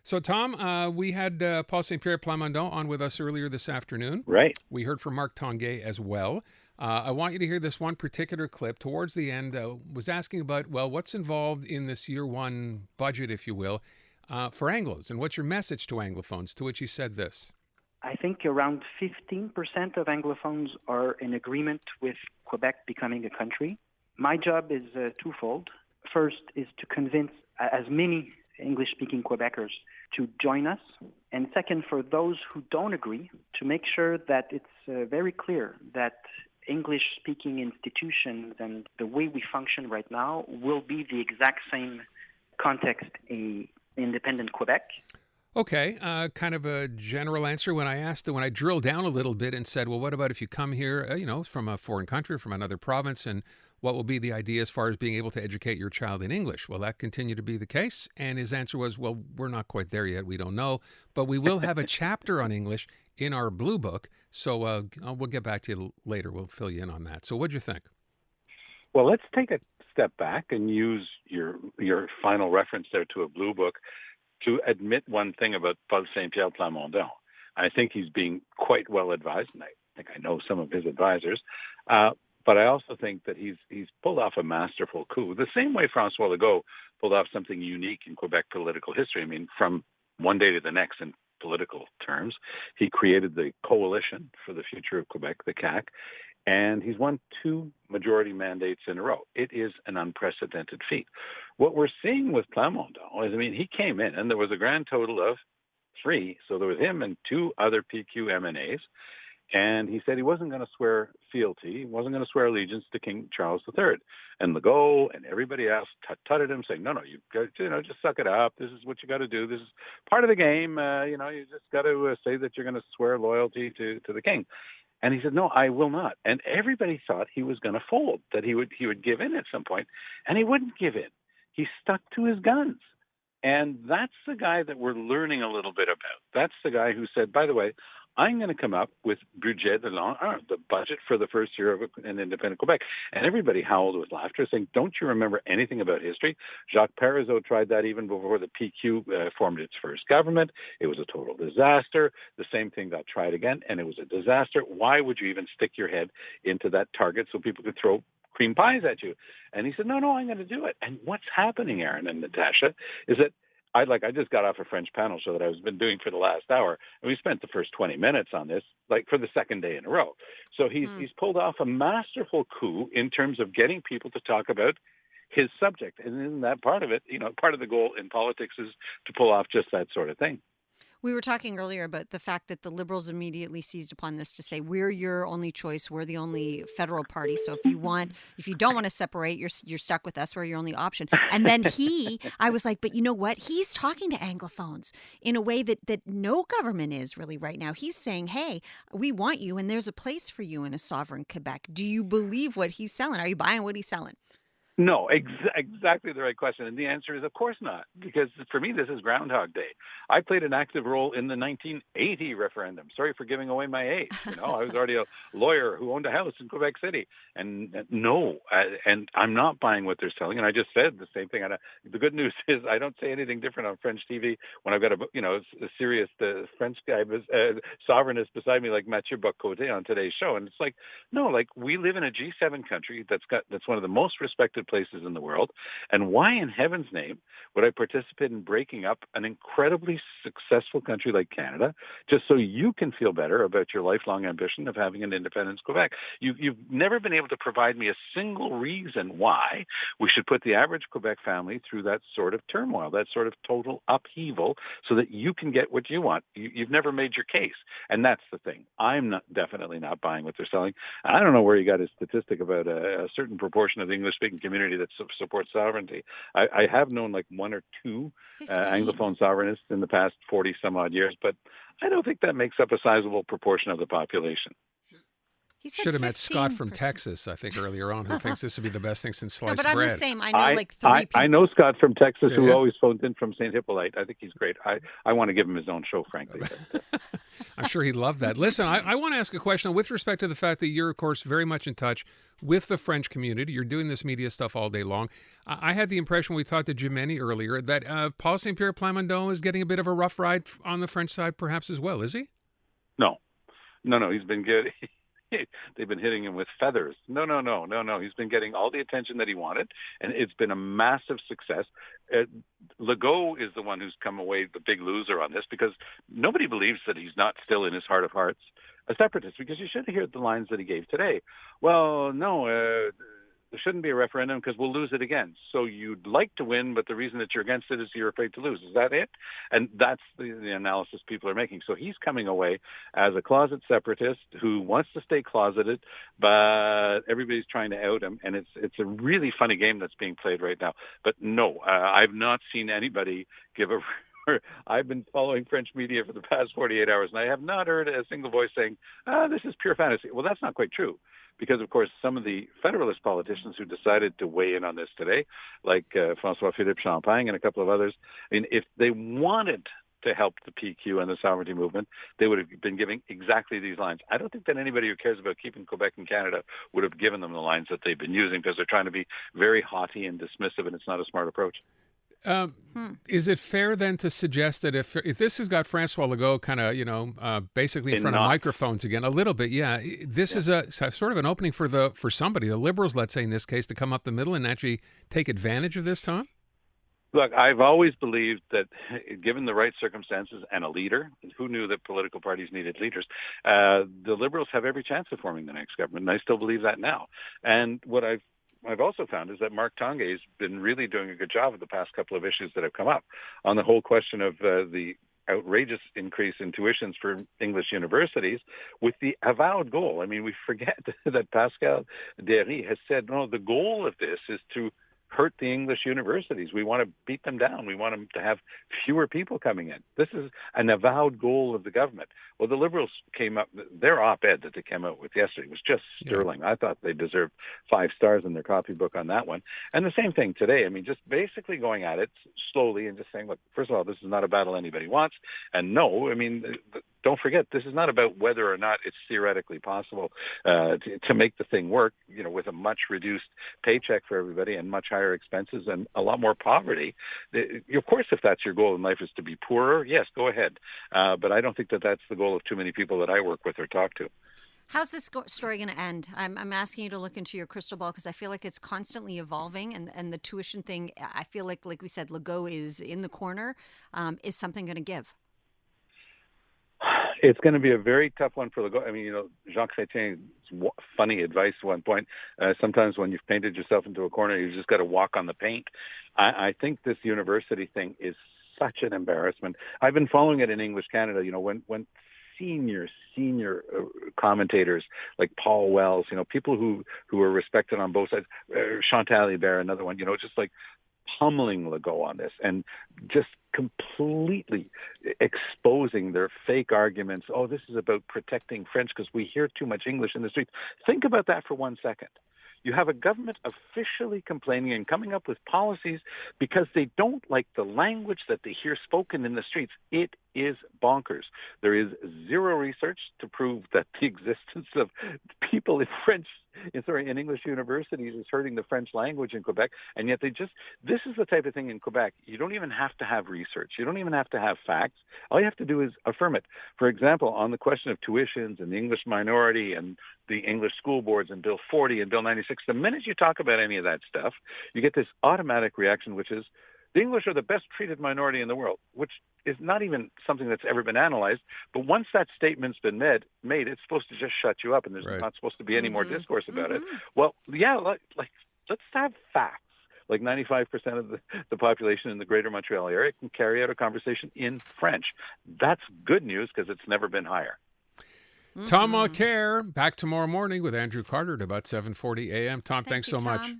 So, Tom, we had Paul St-Pierre Plamondon on with us earlier this afternoon. Right. We heard from Marc Tanguay as well. I want you to hear this one particular clip towards the end. Was asking about, well, what's involved in this year one budget, if you will, for Anglos, and what's your message to Anglophones? To which he said this. I think around 15% of Anglophones are in agreement with Quebec becoming a country. My job is twofold. First is to convince as many English-speaking Quebecers to join us. And second, for those who don't agree, to make sure that it's very clear that English-speaking institutions and the way we function right now will be the exact same context in independent Quebec. Okay, kind of a general answer. When I drilled down a little bit and said, well, what about if you come here, from a foreign country, from another province, and what will be the idea as far as being able to educate your child in English? Will that continue to be the case? And his answer was, well, we're not quite there yet. We don't know, but we will have a chapter on English in our blue book. So we'll get back to you later. We'll fill you in on that. So what'd you think? Well, let's take a step back and use your final reference there to a blue book to admit one thing about Paul St-Pierre Plamondon. I think he's being quite well advised, and I think I know some of his advisors. But I also think that he's pulled off a masterful coup, the same way François Legault pulled off something unique in Quebec political history. I mean, from one day to the next in political terms, he created the Coalition for the Future of Quebec, the CAQ, and he's won 2 majority mandates in a row. It is an unprecedented feat. What we're seeing with Plamondon is, he came in, and there was a grand total of 3. So there was him and 2 other PQ MNAs, and he said he wasn't going to swear fealty, he wasn't going to swear allegiance to King Charles III. And Legault and everybody else tutted him, saying, no, you got just suck it up. This is what you got to do. This is part of the game. You just got to say that you're going to swear loyalty to the king. And he said, no, I will not. And everybody thought he was going to fold, that he would give in at some point, and he wouldn't give in. He stuck to his guns. And that's the guy that we're learning a little bit about. That's the guy who said, by the way, I'm going to come up with budget de l'an 1, the budget for the first year of an independent Quebec. And everybody howled with laughter, saying, don't you remember anything about history? Jacques Parizeau tried that even before the PQ formed its first government. It was a total disaster. The same thing got tried again, and it was a disaster. Why would you even stick your head into that target so people could throw cream pies at you? And he said, no, I'm going to do it. And what's happening, Aaron and Natasha, is that I just got off a French panel show that I've been doing for the last hour, and we spent the first 20 minutes on this, for the second day in a row. So he's pulled off a masterful coup in terms of getting people to talk about his subject. And in that part of it, part of the goal in politics is to pull off just that sort of thing. We were talking earlier about the fact that the Liberals immediately seized upon this to say, we're your only choice. We're the only federal party. So if you don't want to separate, you're stuck with us. We're your only option. And then I was like, but you know what? He's talking to Anglophones in a way that no government is really right now. He's saying, hey, we want you, and there's a place for you in a sovereign Quebec. Do you believe what he's selling? Are you buying what he's selling? No, exactly the right question. And the answer is, of course not, because for me, this is Groundhog Day. I played an active role in the 1980 referendum. Sorry for giving away my age. I was already a lawyer who owned a house in Quebec City. And and I'm not buying what they're selling. And I just said the same thing. And the good news is I don't say anything different on French TV when I've got a serious French guy, sovereignist beside me like Mathieu Bocoté on today's show. And it's like, no, we live in a G7 country that's one of the most respected places in the world. And why in heaven's name would I participate in breaking up an incredibly successful country like Canada just so you can feel better about your lifelong ambition of having an independence Quebec? You've never been able to provide me a single reason why we should put the average Quebec family through that sort of turmoil, that sort of total upheaval, so that you can get what you want. You've never made your case. And that's the thing. I'm definitely not buying what they're selling. I don't know where you got a statistic about a certain proportion of the English-speaking community that supports sovereignty. I have known 1 or 2 Anglophone sovereignists in the past 40 some odd years, but I don't think that makes up a sizable proportion of the population. He said Should have met Scott from 15%. Texas, I think, earlier on, who thinks this would be the best thing since No, sliced but I'm bread. the same. I know like three people. I know Scott from Texas Do who you? always phones in from St. Hippolyte. I think he's great. I want to give him his own show, frankly. But, I'm sure he'd love that. Listen, I want to ask a question with respect to the fact that you're, of course, very much in touch with the French community. You're doing this media stuff all day long. I had the impression when we talked to Jimeni earlier that Paul St-Pierre Plamondon is getting a bit of a rough ride on the French side, perhaps as well. Is he? no. He's been good. They've been hitting him with feathers. No. He's been getting all the attention that he wanted, and it's been a massive success. Legault is the one who's come away the big loser on this because nobody believes that he's not still in his heart of hearts a separatist, because you should have heard the lines that he gave today. Well, no, there shouldn't be a referendum because we'll lose it again. So you'd like to win, but the reason that you're against it is you're afraid to lose. Is that it? And that's the analysis people are making. So he's coming away as a closet separatist who wants to stay closeted, but everybody's trying to out him. And it's a really funny game that's being played right now. But no, I've not seen anybody give a I've been following French media for the past 48 hours, and I have not heard a single voice saying, this is pure fantasy. Well, that's not quite true. Because, of course, some of the Federalist politicians who decided to weigh in on this today, like François-Philippe Champagne and a couple of others, I mean, if they wanted to help the PQ and the sovereignty movement, they would have been giving exactly these lines. I don't think that anybody who cares about keeping Quebec in Canada would have given them the lines that they've been using, because they're trying to be very haughty and dismissive, and it's not a smart approach. Is it fair then to suggest that if this has got Francois Legault kind of basically in front of microphones again a little bit, this is a sort of an opening for somebody, the Liberals, let's say in this case, to come up the middle and actually take advantage of this, Tom? Look, I've always believed that given the right circumstances and a leader, who knew that political parties needed leaders, the Liberals have every chance of forming the next government, and I still believe that now. And what I've also found is that Mark Tangay's been really doing a good job of the past couple of issues that have come up on the whole question of the outrageous increase in tuitions for English universities, with the avowed goal. I mean, we forget that Pascal Derry has said, no, the goal of this is to hurt the English universities. We want to beat them down. We want them to have fewer people coming in. This is an avowed goal of the government. Well, the Liberals came up, their op-ed that they came out with yesterday was just sterling. I thought they deserved 5 stars in their copybook on that one. And the same thing today. I mean, just basically going at it slowly and just saying, look, first of all, this is not a battle anybody wants. And no, I mean, don't forget, this is not about whether or not it's theoretically possible to make the thing work, with a much reduced paycheck for everybody and much higher expenses and a lot more poverty. Of course, if that's your goal in life is to be poorer, yes, go ahead. But I don't think that that's the goal of too many people that I work with or talk to. How's this story going to end? I'm asking you to look into your crystal ball, because I feel like it's constantly evolving, and the tuition thing, I feel like we said, Legault is in the corner. Is something going to give? It's going to be a very tough one for Legault. I mean, Jean Chrétien's funny advice at one point, sometimes when you've painted yourself into a corner, you've just got to walk on the paint. I think this university thing is such an embarrassment. I've been following it in English Canada, when senior commentators like Paul Wells, people who are respected on both sides, Chantal Hébert, another one, just like pummeling Legault on this and just completely exposing their fake arguments. Oh, this is about protecting French because we hear too much English in the streets. Think about that for 1 second. You have a government officially complaining and coming up with policies because they don't like the language that they hear spoken in the streets. It is bonkers. There is zero research to prove that the existence of people in English universities is hurting the French language in Quebec, and yet this is the type of thing in Quebec. You don't even have to have research. You don't even have to have facts. All you have to do is affirm it. For example, on the question of tuitions and the English minority and the English school boards and Bill 40 and Bill 96, the minute you talk about any of that stuff, you get this automatic reaction, which is, the English are the best treated minority in the world, which is not even something that's ever been analyzed. But once that statement's been made, it's supposed to just shut you up, and there's not supposed to be any more discourse about it. Well, yeah, let's have facts. Like 95% of the population in the Greater Montreal area can carry out a conversation in French. That's good news because it's never been higher. Tom Mulcair, back tomorrow morning with Andrew Carter at about 7:40 a.m. Tom, thanks so much.